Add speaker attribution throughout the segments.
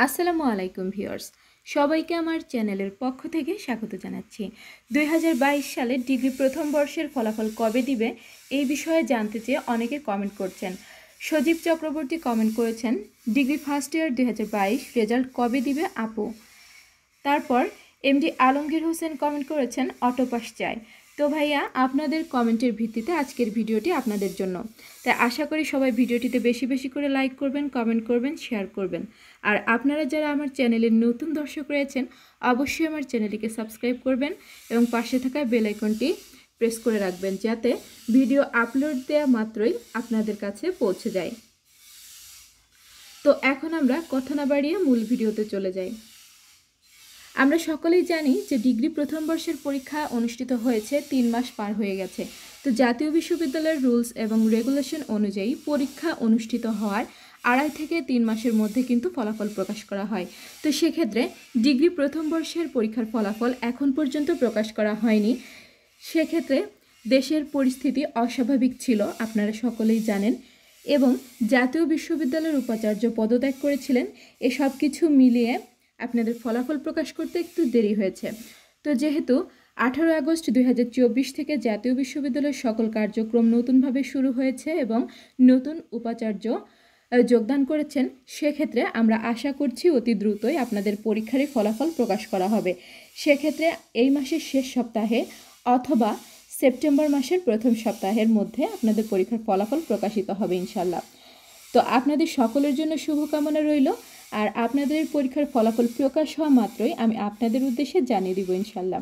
Speaker 1: আসসালামু আলাইকুম ভিউয়ার্স, সবাইকে আমার চ্যানেলের পক্ষ থেকে স্বাগত জানাচ্ছি। 2022 সালের ডিগ্রি প্রথম বর্ষের ফলাফল কবে দিবে এই বিষয়ে জানতে চেয়ে অনেকে কমেন্ট করছেন। সজীব চক্রবর্তী কমেন্ট করেছেন, ডিগ্রি ফার্স্ট ইয়ার 2022 রেজাল্ট কবে দিবে আপু। তারপর এমডি আলমগীর হোসেন কমেন্ট করেছেন, অটোপাস চাই। তো ভাইয়া, আপনাদের কমেন্টের ভিত্তিতে আজকের ভিডিওটি আপনাদের জন্য। তাই আশা করি সবাই ভিডিওটিতে বেশি বেশি করে লাইক করবেন, কমেন্ট করবেন, শেয়ার করবেন। আর আপনারা যারা আমার চ্যানেলের নতুন দর্শক রয়েছেন অবশ্যই আমার চ্যানেলটিকে সাবস্ক্রাইব করবেন এবং পাশে থাকা বেল আইকনটি প্রেস করে রাখবেন যাতে ভিডিও আপলোড দেওয়া মাত্রই আপনাদের কাছে পৌঁছে যায়। তো এখন আমরা কথা না বাড়িয়ে মূল ভিডিওতে চলে যাই। আমরা সকলেই জানি যে ডিগ্রি প্রথম বর্ষের পরীক্ষা অনুষ্ঠিত হয়েছে 3 মাস পার হয়ে গেছে। তো জাতীয় বিশ্ববিদ্যালয়ের রুলস এবং রেগুলেশন অনুযায়ী পরীক্ষা অনুষ্ঠিত হওয়ার 2.5 থেকে 3 মাসের মধ্যে কিন্তু ফলাফল প্রকাশ করা হয়। তো সেক্ষেত্রে ডিগ্রি প্রথম বর্ষের পরীক্ষার ফলাফল এখন পর্যন্ত প্রকাশ করা হয়নি। সেক্ষেত্রে দেশের পরিস্থিতি অস্বাভাবিক ছিল, আপনারা সকলেই জানেন, এবং জাতীয় বিশ্ববিদ্যালয়ের উপাচার্য পদত্যাগ করেছিলেন। এসব কিছু মিলিয়ে আপনাদের ফলাফল প্রকাশ করতে একটু দেরি হয়েছে। তো যেহেতু 18 আগস্ট 2024 থেকে জাতীয় বিশ্ববিদ্যালয়ের সকল কার্যক্রম নতুনভাবে শুরু হয়েছে এবং নতুন উপাচার্য যোগদান করেছেন, সেক্ষেত্রে আমরা আশা করছি অতি দ্রুতই আপনাদের পরীক্ষারই ফলাফল প্রকাশ করা হবে। সেক্ষেত্রে এই মাসের শেষ সপ্তাহে অথবা সেপ্টেম্বর মাসের প্রথম সপ্তাহের মধ্যে আপনাদের পরীক্ষার ফলাফল প্রকাশিত হবে ইনশাল্লাহ। তো আপনাদের সকলের জন্য শুভকামনা রইল। আর আপনাদের পরীক্ষার ফলাফল প্রকাশ হওয়া মাত্রই আমি আপনাদের উদ্দেশ্যে জানিয়ে দিব ইনশাল্লাহ।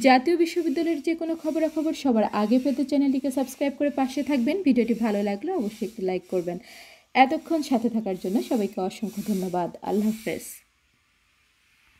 Speaker 1: জাতীয় বিশ্ববিদ্যালয়ের যে কোনো খবরাখবর সবার আগে পেতে চ্যানেলটিকে সাবস্ক্রাইব করে পাশে থাকবেন। ভিডিওটি ভালো লাগলে অবশ্যই একটি লাইক করবেন। এতক্ষণ সাথে থাকার জন্য সবাইকে অসংখ্য ধন্যবাদ। আল্লাহ হাফেজ।